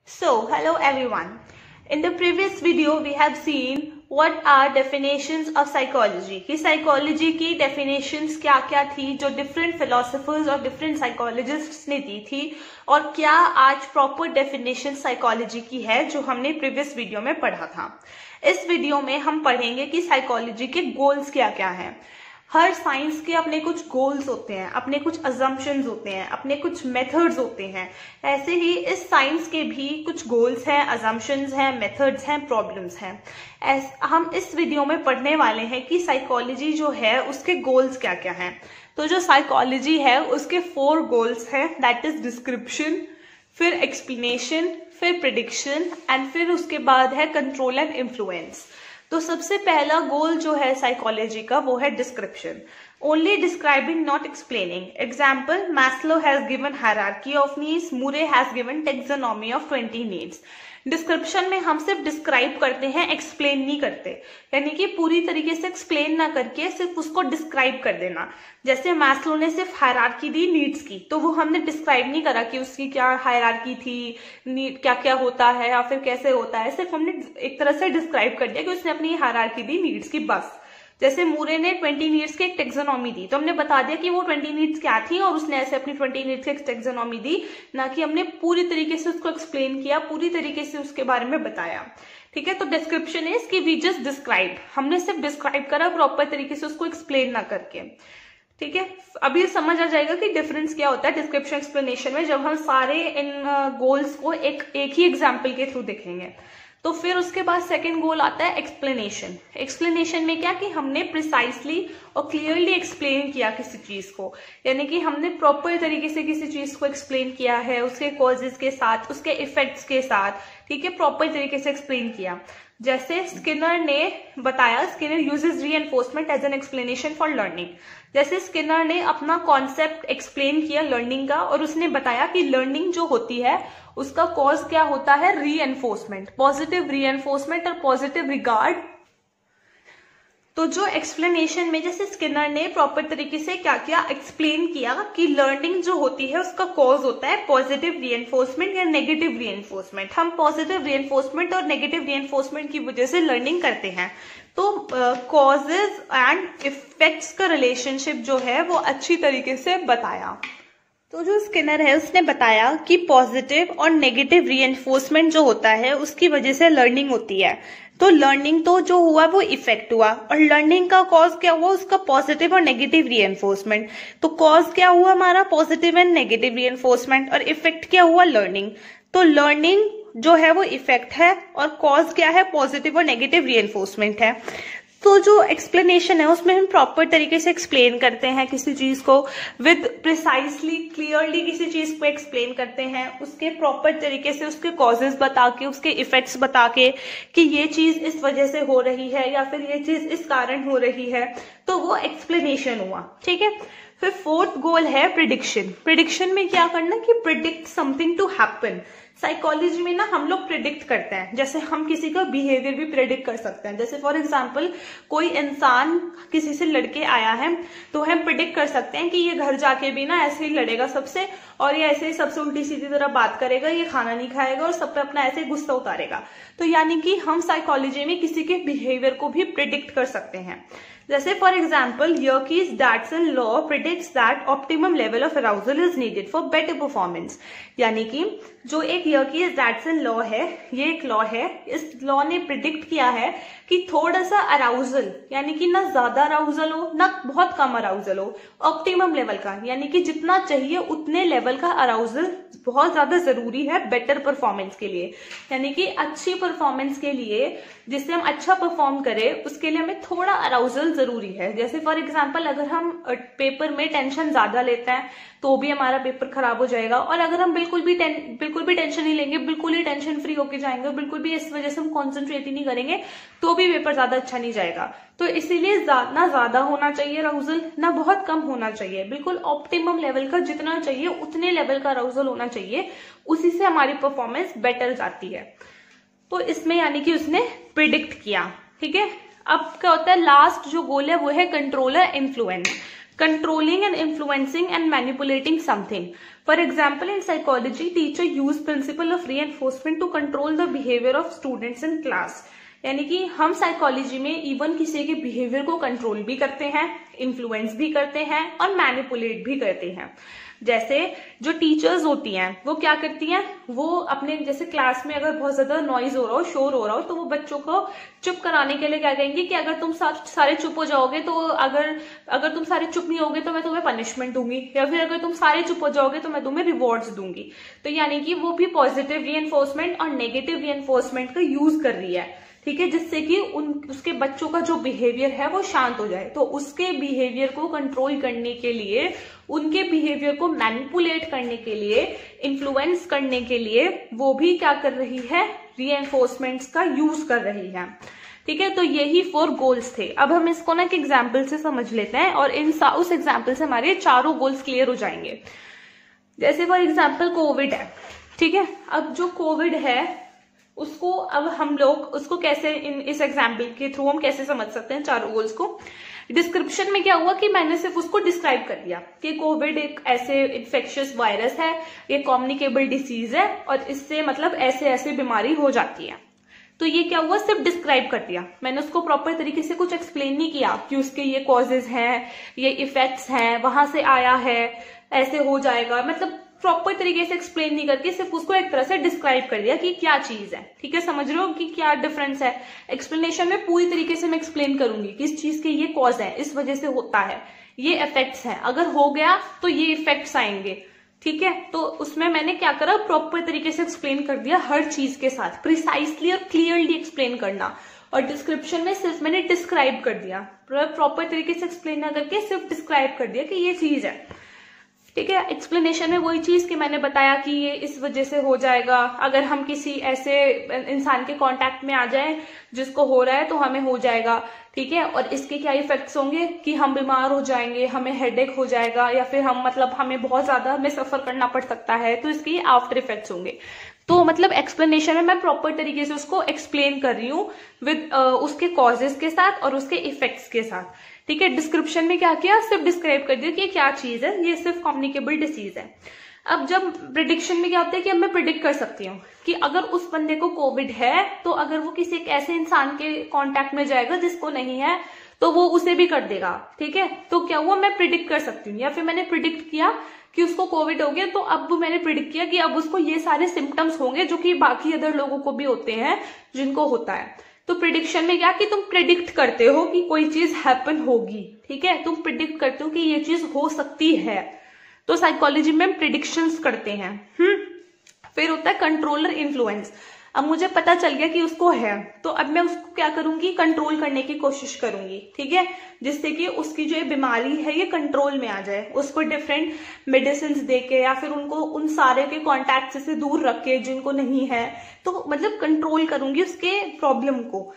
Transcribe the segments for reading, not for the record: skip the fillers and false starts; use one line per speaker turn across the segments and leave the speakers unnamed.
So, hello everyone. In the previous video, we have seen what are definitions of psychology. कि psychology की definitions क्या क्या थी जो different philosophers और different psychologists ने दी थी और क्या आज proper definition psychology की है जो हमने previous video में पढ़ा था. इस video में हम पढ़ेंगे कि psychology के goals क्या क्या हैं. हर साइंस के अपने कुछ गोल्स होते हैं, अपने कुछ अजम्पशंस होते हैं, अपने कुछ मेथड्स होते हैं. ऐसे ही इस साइंस के भी कुछ गोल्स हैं, अजम्पशंस हैं, मेथड्स हैं, प्रॉब्लम्स हैं. हम इस वीडियो में पढ़ने वाले हैं कि साइकोलॉजी जो है उसके गोल्स क्या क्या हैं. तो जो साइकोलॉजी है उसके 4 गोल्स हैं, दैट इज डिस्क्रिप्शन, फिर एक्सप्लेनेशन, फिर प्रिडिक्शन एंड फिर उसके बाद है कंट्रोल एंड इन्फ्लुएंस. तो सबसे पहला गोल जो है साइकोलॉजी का वो है description. Only describing not explaining. Example, Maslow has given hierarchy of needs, Murray has given taxonomy of 20 needs. Description में हम सिर्फ डिस्क्राइब करते हैं, एक्सप्लेन नहीं करते. यानी कि पूरी तरीके से एक्सप्लेन ना करके सिर्फ उसको डिस्क्राइब कर देना. जैसे मैस्लो ने सिर्फ हायरार्की दी नीड्स की, तो वो हमने डिस्क्राइब नहीं करा कि उसकी क्या हायरार्की थी, नीड क्या क्या होता है या फिर कैसे होता है. सिर्फ हमने एक तरह से डिस्क्राइब कर दिया कि उसने अपनी हायरार्की दी नीड्स की, बस. जैसे मूरे ने 20 नीड्स की एक टेक्सोनॉमी दी, तो हमने बता दिया कि वो 20 नीड्स क्या थी और उसने ऐसे अपनी 20 नीड्स की एक टेक्सोनॉमी दी, ना कि हमने पूरी तरीके से उसको एक्सप्लेन किया, पूरी तरीके से उसके बारे में बताया. ठीक है, तो डिस्क्रिप्शन इज कि वी जस्ट डिस्क्राइब, हमने सिर्फ डिस्क्राइब करा प्रॉपर तरीके से उसको एक्सप्लेन ना करके. ठीक है, अभी समझ आ जाएगा कि डिफरेंस क्या होता है डिस्क्रिप्शन एक्सप्लेनेशन में जब हम सारे इन गोल्स को एक ही एग्जाम्पल के थ्रू देखेंगे. तो फिर उसके बाद सेकंड गोल आता है एक्सप्लेनेशन. एक्सप्लेनेशन में क्या कि हमने प्रिसाइसली और क्लियरली एक्सप्लेन किया किसी चीज को, यानी कि हमने प्रॉपर तरीके से किसी चीज को एक्सप्लेन किया है, उसके कॉजेज के साथ, उसके इफेक्ट्स के साथ. ठीक है, प्रॉपर तरीके से एक्सप्लेन किया. जैसे स्किनर ने बताया, Skinner uses reinforcement as an explanation for learning. जैसे स्किनर ने अपना कॉन्सेप्ट एक्सप्लेन किया लर्निंग का और उसने बताया कि लर्निंग जो होती है उसका कॉज क्या होता है, रीएनफोर्समेंट, पॉजिटिव रीएनफोर्समेंट और पॉजिटिव रिगार्ड. तो जो एक्सप्लेनेशन में जैसे स्किनर ने प्रॉपर तरीके से क्या क्या एक्सप्लेन किया कि लर्निंग जो होती है उसका कॉज होता है पॉजिटिव रीएनफोर्समेंट या नेगेटिव रीएनफोर्समेंट. हम पॉजिटिव रीएनफोर्समेंट और नेगेटिव रीएनफोर्समेंट की वजह से लर्निंग करते हैं. तो कॉजेज एंड इफेक्ट्स का रिलेशनशिप जो है वो अच्छी तरीके से बताया. तो जो स्किनर है उसने बताया कि पॉजिटिव और नेगेटिव रीएनफोर्समेंट जो होता है उसकी वजह से लर्निंग होती है. तो लर्निंग तो जो हुआ वो इफेक्ट हुआ, और लर्निंग का कॉज क्या हुआ, उसका पॉजिटिव और नेगेटिव रीएनफोर्समेंट. तो कॉज क्या हुआ हमारा, पॉजिटिव एंड नेगेटिव रीएनफोर्समेंट, और इफेक्ट क्या हुआ, लर्निंग. तो लर्निंग जो है वो इफेक्ट है और कॉज क्या है, पॉजिटिव और नेगेटिव रीएनफोर्समेंट है. तो जो एक्सप्लेनेशन है उसमें हम प्रॉपर तरीके से एक्सप्लेन करते हैं किसी चीज को, विद प्रिसाइसली क्लियरली किसी चीज को एक्सप्लेन करते हैं, उसके प्रॉपर तरीके से उसके कॉजेज बता के, उसके इफेक्ट्स बता के कि ये चीज इस वजह से हो रही है या फिर ये चीज इस कारण हो रही है. तो वो एक्सप्लेनेशन हुआ. ठीक है, फिर 4th गोल है प्रिडिक्शन. प्रिडिक्शन में क्या करना कि predict something to happen. Psychology में ना हम लोग प्रिडिक्ट करते हैं, जैसे हम किसी का बिहेवियर भी प्रिडिक्ट कर सकते हैं. जैसे फॉर एग्जांपल कोई इंसान किसी से लड़के आया है तो हम प्रिडिक्ट कर सकते हैं कि ये घर जाके भी ना ऐसे ही लड़ेगा सबसे, और ये ऐसे ही सबसे उल्टी सीधी तरह बात करेगा, ये खाना नहीं खाएगा और सब पे अपना ऐसे गुस्सा उतारेगा. तो यानी कि हम साइकोलॉजी में किसी के बिहेवियर को भी प्रिडिक्ट कर सकते हैं. जैसे for example, Yerkes Dodson law predicts that optimum level of arousal is needed for better performance. यानी कि जो एक यर्कीज डैटसन लॉ है, ये एक लॉ है, इस लॉ ने प्रिडिक्ट किया है कि थोड़ा सा अराउजल, यानी कि ना ज्यादा अराउजल हो ना बहुत कम अराउजल हो, ऑप्टिमम लेवल का, यानी कि जितना चाहिए उतने लेवल का अराउजल बहुत ज्यादा जरूरी है बेटर परफॉर्मेंस के लिए. यानी कि अच्छी परफॉर्मेंस के लिए, जिससे हम अच्छा परफॉर्म करें, उसके लिए हमें थोड़ा अराउजल जरूरी है. जैसे फॉर एग्जांपल अगर हम पेपर में टेंशन ज्यादा लेते हैं तो भी हमारा पेपर खराब हो जाएगा, और अगर हम बिल्कुल भी टेंशन नहीं लेंगे, बिल्कुल ही टेंशन फ्री होके जाएंगे, बिल्कुल भी इस वजह से हम कॉन्सेंट्रेट ही नहीं करेंगे, तो भी पेपर ज्यादा अच्छा नहीं जाएगा. तो इसीलिए ना ज्यादा होना चाहिए अराउजल, ना बहुत कम होना चाहिए, बिल्कुल ऑप्टिमम लेवल का जितना चाहिए उतने लेवल का अराउजल होना चाहिए. उसी से हमारी परफॉर्मेंस बेटर जाती है. तो इसमें यानी कि उसने प्रिडिक्ट किया. ठीक है, अब क्या होता है, लास्ट जो गोल है वो है controller influence. controlling and influencing and manipulating something. For example, in psychology, teacher use principle of reinforcement to control the behavior of students in class. यानी कि हम साइकोलॉजी में इवन किसी के बिहेवियर को कंट्रोल भी करते हैं, इन्फ्लुएंस भी करते हैं और मैनिपुलेट भी करते हैं। जैसे जो टीचर्स होती हैं वो क्या करती हैं, वो अपने जैसे क्लास में अगर बहुत ज्यादा नॉइज हो रहा हो, शोर हो रहा हो, तो वो बच्चों को चुप कराने के लिए क्या कहेंगे कि अगर तुम सारे चुप हो जाओगे तो अगर तुम सारे चुप नहीं होगे तो मैं तुम्हें पनिशमेंट दूंगी, या फिर अगर तुम सारे चुप हो जाओगे तो मैं तुम्हें रिवॉर्ड्स दूंगी। तो यानी कि वो भी पॉजिटिव रीइंफोर्समेंट और नेगेटिव रीइंफोर्समेंट का यूज कर रही है, ठीक है, जिससे कि उसके बच्चों का जो बिहेवियर है वो शांत हो जाए। तो उसके बिहेवियर को कंट्रोल करने के लिए, उनके बिहेवियर को मैनिपुलेट करने के लिए, इन्फ्लुएंस करने के लिए वो भी क्या कर रही है, रीइंफोर्समेंट्स का यूज कर रही है, ठीक है। तो यही 4 गोल्स थे। अब हम इसको ना एक एग्जाम्पल से समझ लेते हैं और उस एग्जाम्पल से हमारे चारों गोल्स क्लियर हो जाएंगे। जैसे फॉर एग्जाम्पल कोविड है, ठीक है। अब जो कोविड है उसको अब हम लोग उसको कैसे इस एग्जाम्पल के थ्रू हम कैसे समझ सकते हैं चारों गोल्स को। डिस्क्रिप्शन में क्या हुआ कि मैंने सिर्फ उसको डिस्क्राइब कर दिया कि कोविड एक ऐसे इन्फेक्शियस वायरस है, ये कम्युनिकेबल डिसीज है और इससे मतलब ऐसे ऐसे बीमारी हो जाती है। तो ये क्या हुआ, सिर्फ डिस्क्राइब कर दिया, मैंने उसको प्रॉपर तरीके से कुछ एक्सप्लेन नहीं किया कि उसके ये कॉजेज हैं, ये इफेक्ट्स हैं, वहां से आया है, ऐसे हो जाएगा, मतलब प्रॉपर तरीके से एक्सप्लेन नहीं करके सिर्फ उसको एक तरह से डिस्क्राइब कर दिया कि क्या चीज है, ठीक है। समझ रहे हो कि क्या डिफरेंस है। एक्सप्लेनेशन में पूरी तरीके से मैं एक्सप्लेन करूंगी कि इस चीज के ये कॉज है, इस वजह से होता है, ये इफेक्ट्स हैं, अगर हो गया तो ये इफेक्ट्स आएंगे, ठीक है। तो उसमें मैंने क्या करा, प्रॉपर तरीके से एक्सप्लेन कर दिया, हर चीज के साथ प्रिसाइसली और क्लियरली एक्सप्लेन करना। और डिस्क्रिप्शन में सिर्फ मैंने डिस्क्राइब कर दिया, प्रॉपर तरीके से एक्सप्लेन ना करके सिर्फ डिस्क्राइब कर दिया कि ये चीज है, ठीक है। एक्सप्लेनेशन में वही चीज कि मैंने बताया कि ये इस वजह से हो जाएगा, अगर हम किसी ऐसे इंसान के कांटेक्ट में आ जाएं जिसको हो रहा है तो हमें हो जाएगा, ठीक है। और इसके क्या इफेक्ट्स होंगे कि हम बीमार हो जाएंगे, हमें हेडेक हो जाएगा, या फिर हम मतलब हमें बहुत ज्यादा हमें सफर करना पड़ सकता है, तो इसके आफ्टर इफेक्ट्स होंगे। तो मतलब एक्सप्लेनेशन में मैं प्रॉपर तरीके से उसको एक्सप्लेन कर रही हूँ विद उसके कॉजेज के साथ और उसके इफेक्ट्स के साथ, ठीक है। डिस्क्रिप्शन में क्या किया, सिर्फ डिस्क्राइब कर दिया कि ये क्या चीज है, ये सिर्फ कम्युनिकेबल डिसीज है। अब जब प्रिडिक्शन में क्या होता है कि अब मैं प्रिडिक्ट कर सकती हूँ कि अगर उस बंदे को कोविड है तो अगर वो किसी एक ऐसे इंसान के कांटेक्ट में जाएगा जिसको नहीं है तो वो उसे भी कर देगा, ठीक है। तो क्या हुआ, मैं प्रिडिक्ट कर सकती हूँ, या फिर मैंने प्रिडिक्ट किया कि उसको कोविड हो गया, तो अब मैंने प्रिडिक्ट किया कि अब उसको ये सारे सिम्टम्स होंगे जो कि बाकी अदर लोगों को भी होते हैं जिनको होता है। तो प्रिडिक्शन में क्या कि तुम प्रिडिक्ट करते हो कि कोई चीज हैपन होगी, ठीक है, तुम प्रिडिक्ट करते हो कि ये चीज हो सकती है। तो साइकोलॉजी में हम प्रिडिक्शंस करते हैं। फिर होता है कंट्रोलर इन्फ्लुएंस। अब मुझे पता चल गया कि उसको है, तो अब मैं उसको क्या करूंगी, कंट्रोल करने की कोशिश करूंगी, ठीक है, जिससे कि उसकी जो बीमारी है ये कंट्रोल में आ जाए। उसको डिफरेंट मेडिसिन देके या फिर उनको उन सारे के कॉन्टैक्ट से दूर रख के जिनको नहीं है, तो मतलब कंट्रोल करूंगी उसके प्रॉब्लम को।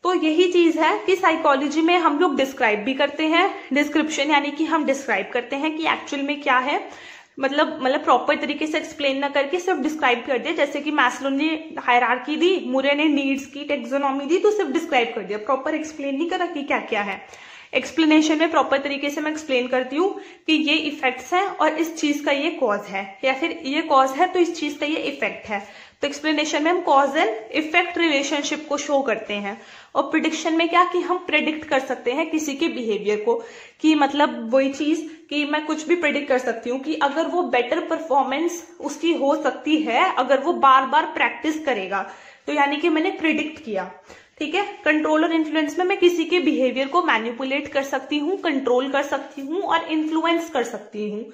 तो यही चीज है कि साइकोलॉजी में हम लोग डिस्क्राइब भी करते हैं, डिस्क्रिप्शन यानी कि हम डिस्क्राइब करते हैं कि एक्चुअल में क्या है, मतलब प्रॉपर तरीके से एक्सप्लेन ना करके सिर्फ डिस्क्राइब कर दिया। जैसे कि मैस्लो ने हायरार्की दी, मुरे ने नीड्स की टेक्सोनॉमी दी, तो सिर्फ डिस्क्राइब कर दिया, प्रॉपर एक्सप्लेन नहीं करा कि क्या क्या है। एक्सप्लेनेशन में प्रॉपर तरीके से मैं एक्सप्लेन करती हूँ कि ये इफेक्ट्स हैं और इस चीज का ये कॉज है, या फिर ये कॉज है तो इस चीज का ये इफेक्ट है। तो एक्सप्लेनेशन में हम कॉज एंड इफेक्ट रिलेशनशिप को शो करते हैं। और प्रिडिक्शन में क्या कि हम प्रिडिक्ट कर सकते हैं किसी के बिहेवियर को, कि मतलब वही चीज कि मैं कुछ भी प्रिडिक्ट कर सकती हूँ कि अगर वो बेटर परफॉर्मेंस उसकी हो सकती है अगर वो बार बार प्रैक्टिस करेगा, तो यानी कि मैंने प्रिडिक्ट किया, ठीक है। कंट्रोल और इन्फ्लुएंस में मैं किसी के बिहेवियर को मैनिपुलेट कर सकती हूँ, कंट्रोल कर सकती हूँ और इन्फ्लुएंस कर सकती हूँ,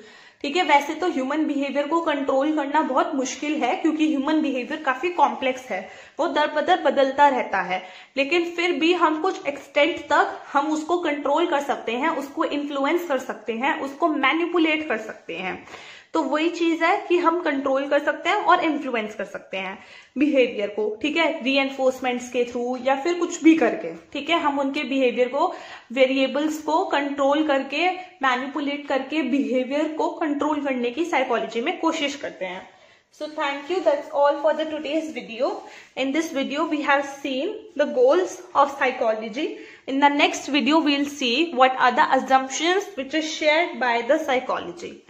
ठीक है। वैसे तो ह्यूमन बिहेवियर को कंट्रोल करना बहुत मुश्किल है क्योंकि ह्यूमन बिहेवियर काफी कॉम्प्लेक्स है, वो दर बदर बदलता रहता है, लेकिन फिर भी हम कुछ एक्सटेंट तक हम उसको कंट्रोल कर सकते हैं, उसको इन्फ्लुएंस कर सकते हैं, उसको मैनिपुलेट कर सकते हैं। तो वही चीज है कि हम कंट्रोल कर सकते हैं और इन्फ्लुएंस कर सकते हैं बिहेवियर को, ठीक है, रीएनफोर्समेंट्स के थ्रू या फिर कुछ भी करके, ठीक है। हम उनके बिहेवियर को, वेरिएबल्स को कंट्रोल करके, मैनिपुलेट करके बिहेवियर को कंट्रोल करने की साइकोलॉजी में कोशिश करते हैं। So thank you. That's all for the today's video. In this video, we have seen the goals of psychology. In the next video, we'll see what are the assumptions which are shared by the psychology.